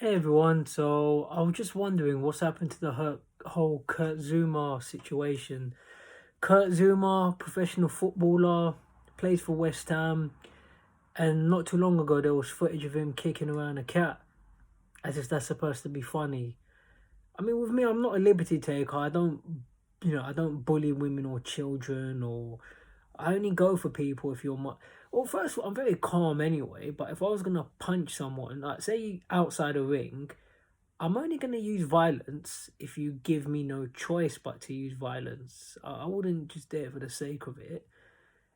Hey everyone, so I was just wondering what's happened to the whole Kurt Zouma situation. Kurt Zouma, professional footballer, plays for West Ham, and not too long ago there was footage of him kicking around a cat, as if that's supposed to be funny. I mean, with me, I'm not a liberty taker. I don't bully women or children, or I only go for people if you're my. Well, first of all, I'm very calm anyway. But if I was gonna punch someone, like say outside a ring, I'm only going to use violence if you give me no choice but to use violence. I wouldn't just do it for the sake of it.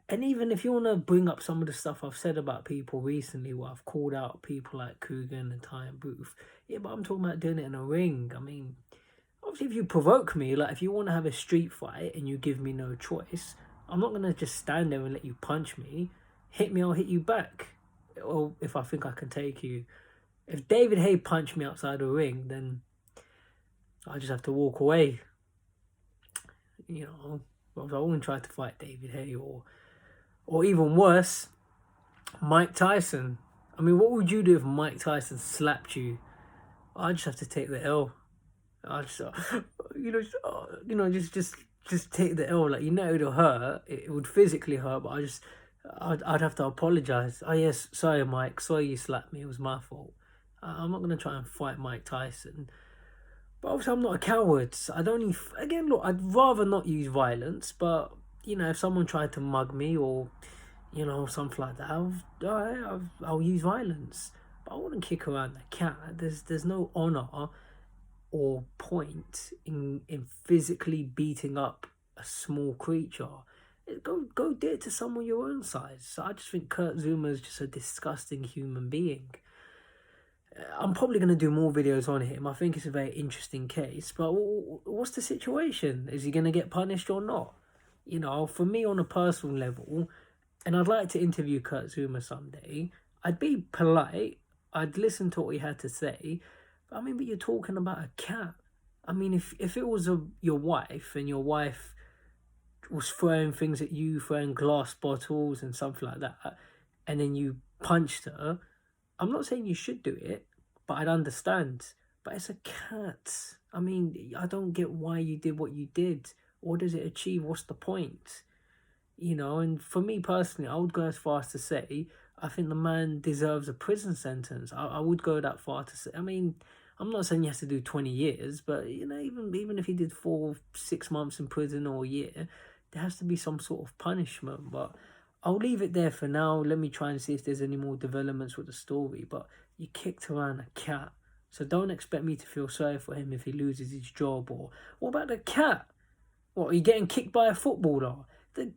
And even if you want to bring up some of the stuff I've said about people recently, where I've called out people like Coogan and Ty and Booth, yeah, but I'm talking about doing it in a ring. I mean, obviously, if you provoke me, like if you want to have a street fight and you give me no choice, I'm not going to just stand there and let you punch me. Hit me, I'll hit you back. Or if I think I can take you. If David Hay punched me outside the ring, then I just have to walk away. Well, I wouldn't try to fight David Hay or even worse, Mike Tyson. I mean, what would you do if Mike Tyson slapped you? I just have to take the L. I just, just take the L. Like it'll hurt. It would physically hurt, but I'd have to apologize. Oh yes, sorry, Mike. Sorry you slapped me. It was my fault. I'm not gonna try and fight Mike Tyson. But obviously, I'm not a coward. I don't even. Again, look, I'd rather not use violence. But if someone tried to mug me or something like that, I'll use violence. But I wouldn't kick around the cat. There's no honor or point in physically beating up a small creature. Go do it to someone your own size. So I just think Kurt Zuma is just a disgusting human being. I'm probably going to do more videos on him. I think it's a very interesting case. But what's the situation? Is he going to get punished or not? For me on a personal level, and I'd like to interview Kurt Zuma someday, I'd be polite. I'd listen to what he had to say. But but you're talking about a cat. I mean, if it was your wife and your wife was throwing things at you, throwing glass bottles and something like that, and then you punched her, I'm not saying you should do it, but I'd understand. But it's a cat. I mean, I don't get why you did what you did. What does it achieve? What's the point? And for me personally, I would go as far as to say, I think the man deserves a prison sentence. I would go that far to say, I'm not saying he has to do 20 years, but, even if he did 4, 6 months in prison or a year, there has to be some sort of punishment. But I'll leave it there for now. Let me try and see if there's any more developments with the story. But you kicked around a cat. So don't expect me to feel sorry for him if he loses his job. Or what about the cat? What, are you getting kicked by a footballer?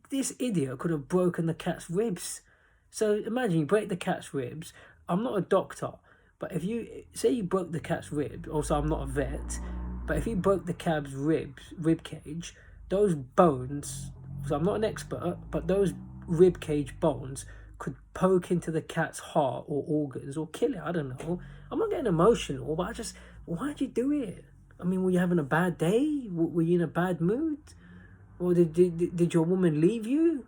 This idiot could have broken the cat's ribs. So imagine you break the cat's ribs. I'm not a doctor, but if you say you broke the cat's ribs, also I'm not a vet, but if you broke the cat's rib cage, those bones, so I'm not an expert, but those rib cage bones could poke into the cat's heart or organs or kill it. I don't know. I'm not getting emotional, but why'd you do it? Were you having a bad day? Were you in a bad mood? Or did your woman leave you?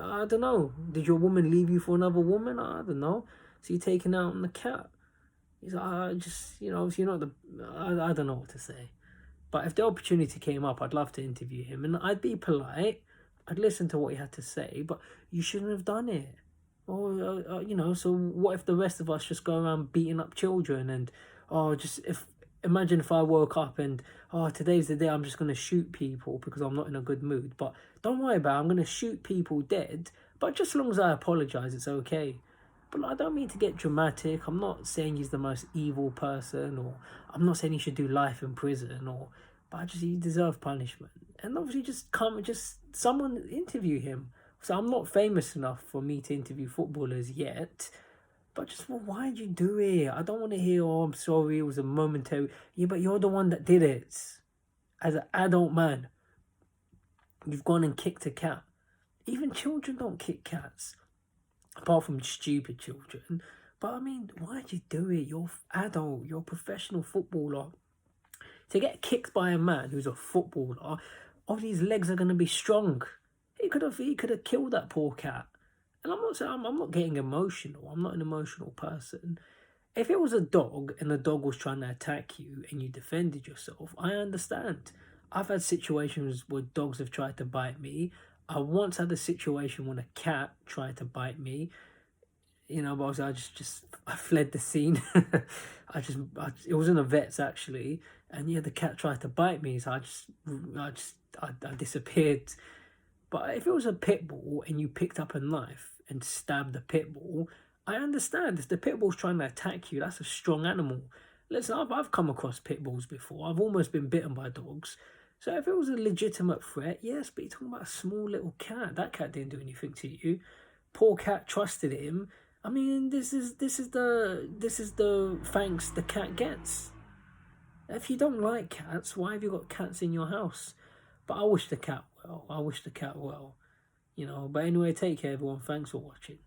I don't know. Did your woman leave you for another woman? I don't know. So you're taking out on the cat. He's like, obviously not I don't know what to say. But if the opportunity came up, I'd love to interview him. And I'd be polite. I'd listen to what he had to say. But you shouldn't have done it. Or, so what if the rest of us just go around beating up children and, imagine if I woke up and, today's the day I'm just going to shoot people because I'm not in a good mood. But don't worry about it, I'm going to shoot people dead. But just as long as I apologise, it's okay. But I don't mean to get dramatic. I'm not saying he's the most evil person, or I'm not saying he should do life in prison, but he deserves punishment. And obviously just someone interview him. So I'm not famous enough for me to interview footballers yet. But why'd you do it? I don't want to hear, I'm sorry, it was a momentary. Yeah, but you're the one that did it. As an adult man, you've gone and kicked a cat. Even children don't kick cats. Apart from stupid children. But why'd you do it? You're adult, you're a professional footballer. To get kicked by a man who's a footballer, all his legs are going to be strong. He could have killed that poor cat. And I'm not getting emotional. I'm not an emotional person. If it was a dog and the dog was trying to attack you and you defended yourself, I understand. I've had situations where dogs have tried to bite me. I once had a situation when a cat tried to bite me, you know, but I fled the scene. It was in a vet's actually, and yeah, the cat tried to bite me, so I disappeared. But if it was a pit bull and you picked up a knife and stabbed the pit bull, I understand. If the pit bull's trying to attack you, that's a strong animal. Listen, I've come across pit bulls before. I've almost been bitten by dogs. So if it was a legitimate threat, yes, but you're talking about a small little cat. That cat didn't do anything to you. Poor cat trusted him. I mean, this is the thanks the cat gets. If you don't like cats, why have you got cats in your house? But I wish the cat well. I wish the cat well. You know, but anyway, take care everyone. Thanks for watching.